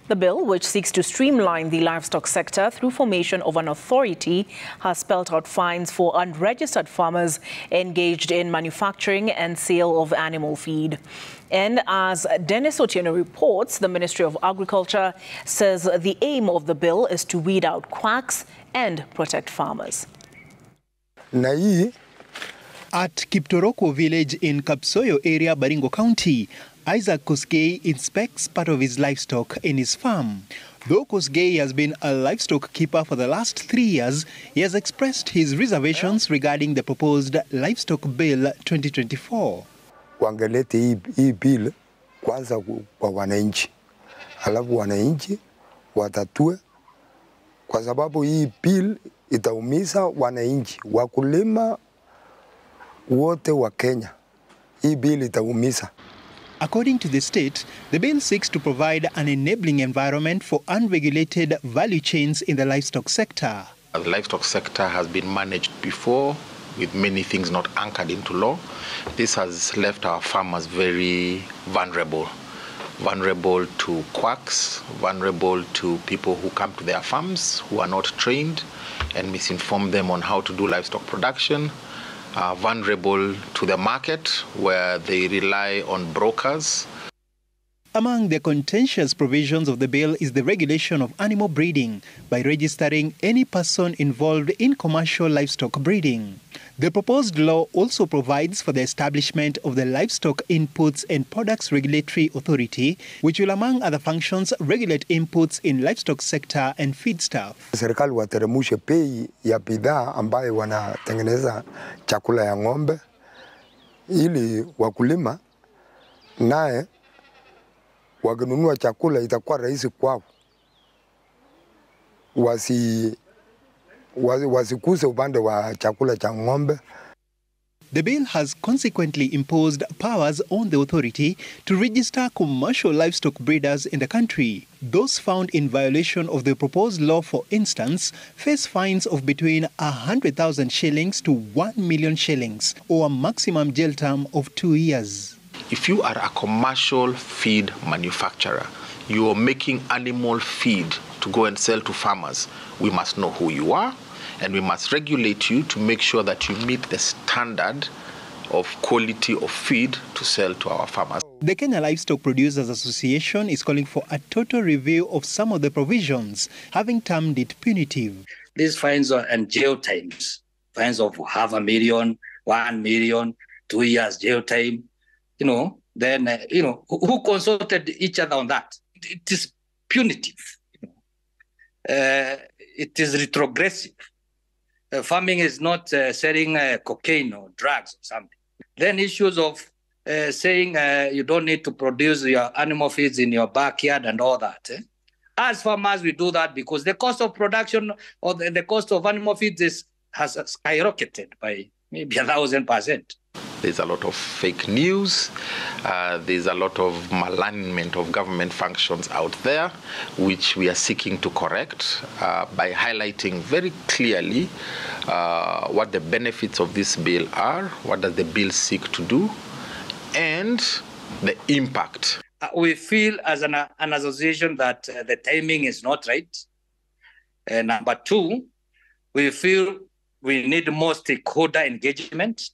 The bill, which seeks to streamline the livestock sector through formation of an authority, has spelled out fines for unregistered farmers engaged in manufacturing and sale of animal feed. And as Dennis Otieno reports, the Ministry of Agriculture says the aim of the bill is to weed out quacks and protect farmers. At Kiptoroko village in Kapsoyo area, Baringo County, Isaac Kosgei inspects part of his livestock in his farm. Though Kosgei has been a livestock keeper for the last 3 years, he has expressed his reservations regarding the proposed Livestock Bill 2024. Wangelete hii bill kwanza kwa wananchi. Alafu wananchi watatue, kwa sababu hii bill itaumiza wananchi, wakulima wote wa Kenya. Hii bill itaumiza. According to the state, the bill seeks to provide an enabling environment for unregulated value chains in the livestock sector. The livestock sector has been managed before with many things not anchored into law. This has left our farmers very vulnerable to quacks, vulnerable to people who come to their farms who are not trained and misinform them on how to do livestock production. Vulnerable to the market where they rely on brokers. Among the contentious provisions of the bill is the regulation of animal breeding by registering any person involved in commercial livestock breeding. The proposed law also provides for the establishment of the Livestock Inputs and Products Regulatory Authority, which will, among other functions, regulate inputs in livestock sector and feedstuff. Serikali wateremushe bei ya bidhaa ambayo wanatengeneza chakula ya ng'ombe, ili wakulima naye wakinunua chakula itakuwa rahisi kwao. Wasikuse upande wa chakula cha ng'ombe. The bill has consequently imposed powers on the authority to register commercial livestock breeders in the country. Those found in violation of the proposed law, for instance, face fines of between 100,000 shillings to 1 million shillings, or a maximum jail term of 2 years. If you are a commercial feed manufacturer, you are making animal feed to go and sell to farmers, we must know who you are, and we must regulate you to make sure that you meet the standard of quality of feed to sell to our farmers. The Kenya Livestock Producers Association is calling for a total review of some of the provisions, having termed it punitive. These fines and jail times, fines of 500,000, 1 million, 2 years jail time, then, who consulted each other on that? It is punitive. It is retrogressive. Farming is not selling cocaine or drugs or something. Then issues of saying you don't need to produce your animal feeds in your backyard and all that. As farmers, we do that because the cost of production or the cost of animal feeds has skyrocketed by maybe 1,000%. There's a lot of fake news. There's a lot of malignment of government functions out there, which we are seeking to correct by highlighting very clearly what the benefits of this bill are, what does the bill seek to do, and the impact. We feel as an association that the timing is not right. Number two, we feel we need more stakeholder engagement.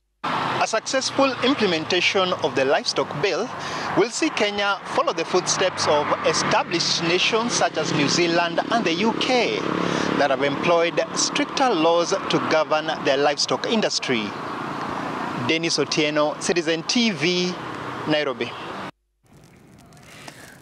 A successful implementation of the livestock bill will see Kenya follow the footsteps of established nations such as New Zealand and the UK that have employed stricter laws to govern their livestock industry. Dennis Otieno, Citizen TV, Nairobi.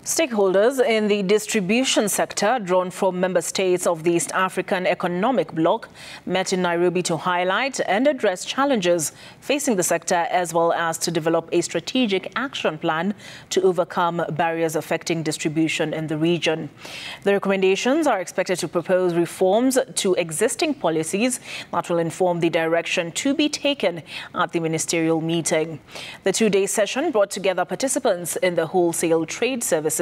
Stakeholders in the distribution sector, drawn from member states of the East African Economic Bloc, met in Nairobi to highlight and address challenges facing the sector, as well as to develop a strategic action plan to overcome barriers affecting distribution in the region. The recommendations are expected to propose reforms to existing policies that will inform the direction to be taken at the ministerial meeting. The two-day session brought together participants in the wholesale trade services,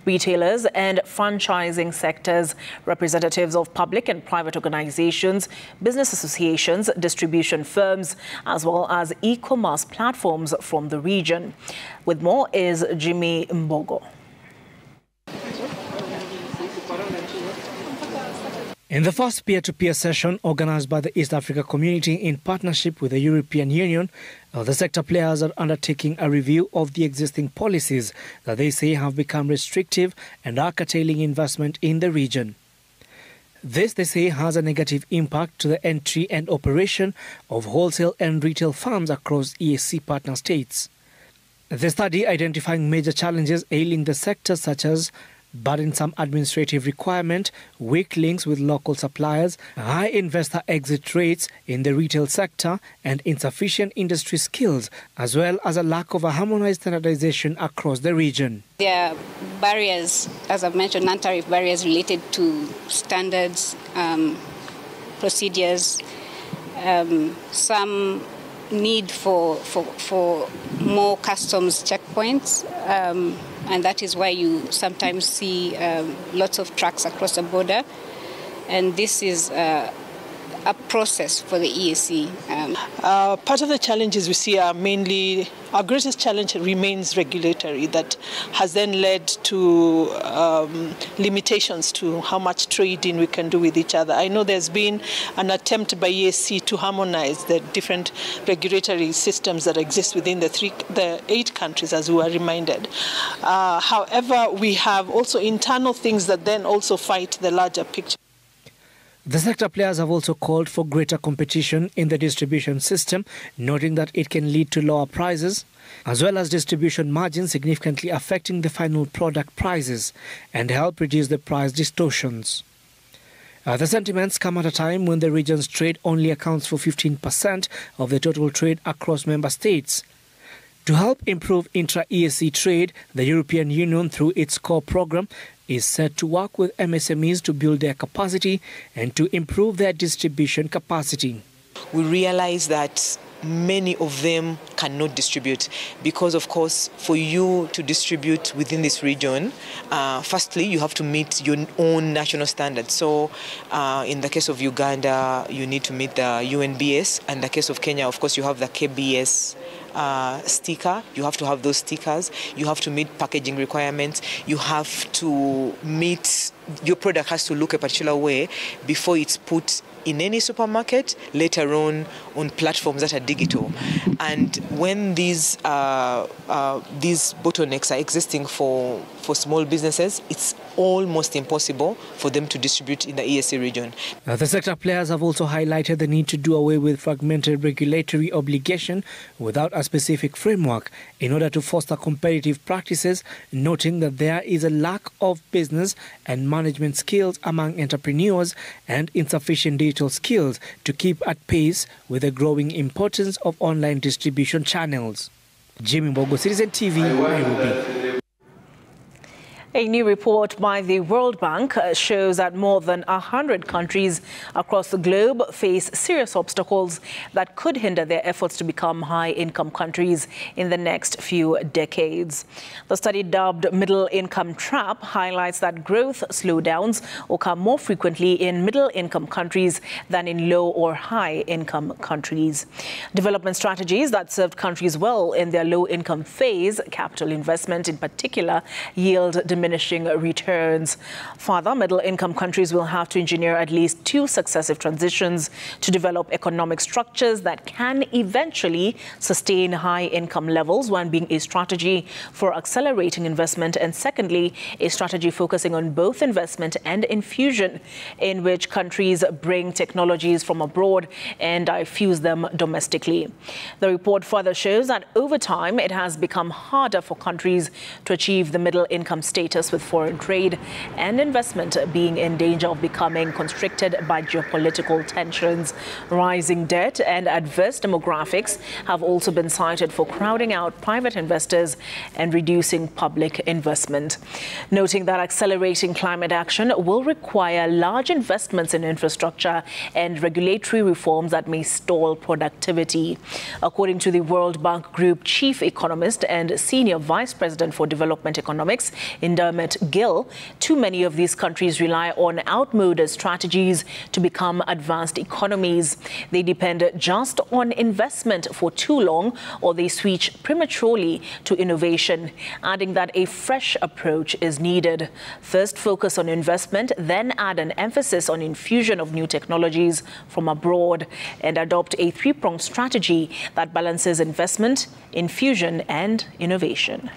retailers and franchising sectors, representatives of public and private organizations, business associations, distribution firms, as well as e-commerce platforms from the region. With more is Jimmy Mbogo. In the first peer-to-peer session organized by the East Africa Community in partnership with the European Union, the sector players are undertaking a review of the existing policies that they say have become restrictive and are curtailing investment in the region. This, they say, has a negative impact to the entry and operation of wholesale and retail firms across EAC partner states. The study identifying major challenges ailing the sector, such as burdensome administrative requirement, weak links with local suppliers, high investor exit rates in the retail sector, and insufficient industry skills, as well as a lack of a harmonized standardization across the region. There are barriers, as I've mentioned, non-tariff barriers related to standards, procedures, some need for more customs checkpoints, and that is why you sometimes see lots of trucks across the border. And this is a process for the EAC. Part of the challenges we see are mainly, our greatest challenge remains regulatory, that has then led to limitations to how much trading we can do with each other. I know there's been an attempt by EAC to harmonize the different regulatory systems that exist within the 8 countries, as we were reminded. However, we have also internal things that then also fight the larger picture. The sector players have also called for greater competition in the distribution system, noting that it can lead to lower prices, as well as distribution margins significantly affecting the final product prices and help reduce the price distortions. The sentiments come at a time when the region's trade only accounts for 15% of the total trade across member states. To help improve intra-EAC trade, the European Union, through its core program, is set to work with MSMEs to build their capacity and to improve their distribution capacity. We realize that many of them cannot distribute because, of course, for you to distribute within this region, firstly, you have to meet your own national standards. So in the case of Uganda, you need to meet the UNBS. And in the case of Kenya, of course, you have the KBS sticker. You have to have those stickers. You have to meet packaging requirements. You have to meet, your product has to look a particular way before it's put in any supermarket, later on platforms that are digital. And when these bottlenecks are existing for small businesses, it's almost impossible for them to distribute in the EAC region. The sector players have also highlighted the need to do away with fragmented regulatory obligation without a specific framework in order to foster competitive practices, noting that there is a lack of business and management skills among entrepreneurs and insufficient digital skills to keep at pace with the growing importance of online distribution channels. Jimmy Mbogo, Citizen TV, Nairobi. A new report by the World Bank shows that more than 100 countries across the globe face serious obstacles that could hinder their efforts to become high-income countries in the next few decades. The study, dubbed Middle Income Trap, highlights that growth slowdowns occur more frequently in middle-income countries than in low or high-income countries. Development strategies that served countries well in their low-income phase, capital investment in particular, yield diminishing returns. Further, middle-income countries will have to engineer at least 2 successive transitions to develop economic structures that can eventually sustain high income levels, one being a strategy for accelerating investment, and secondly, a strategy focusing on both investment and infusion, in which countries bring technologies from abroad and diffuse them domestically. The report further shows that over time, it has become harder for countries to achieve the middle income status, with foreign trade and investment being in danger of becoming constricted by geopolitical tensions. Rising debt and adverse demographics have also been cited for crowding out private investors and reducing public investment. Noting that accelerating climate action will require large investments in infrastructure and regulatory reforms that may stall productivity. According to the World Bank Group Chief Economist and Senior Vice President for Development Economics, Dermot Gill, too many of these countries rely on outmoded strategies to become advanced economies. They depend just on investment for too long, or they switch prematurely to innovation, adding that a fresh approach is needed. First, focus on investment, then add an emphasis on infusion of new technologies from abroad, and adopt a 3-pronged strategy that balances investment, infusion, and innovation.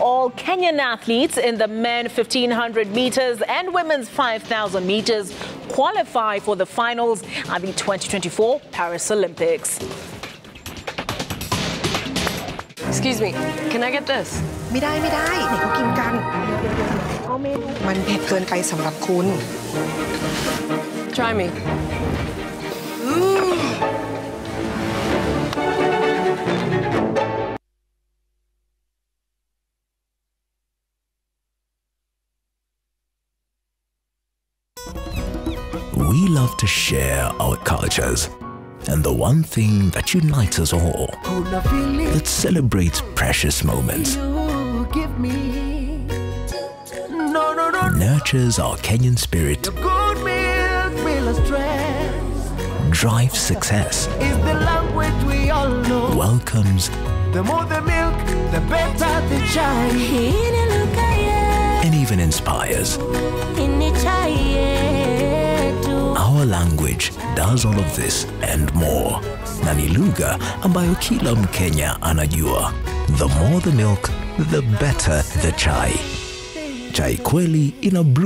All Kenyan athletes in the men 1,500 meters and women's 5,000 meters qualify for the finals at the 2024 Paris Olympics. Excuse me, can I get this? ไม่ได้ไหนเขากินกันมันเผ็ดเกินไปสำหรับคุณ Try me. We love to share our cultures, and the one thing that unites us all, that celebrates precious moments, nurtures our Kenyan spirit, drives success, welcomes, the more the milk, the better the chai, and even inspires. Our language does all of this and more. Nani lugha ambayo kila Mkenya anajua. The more the milk, the better the chai. Chai kweli ina brew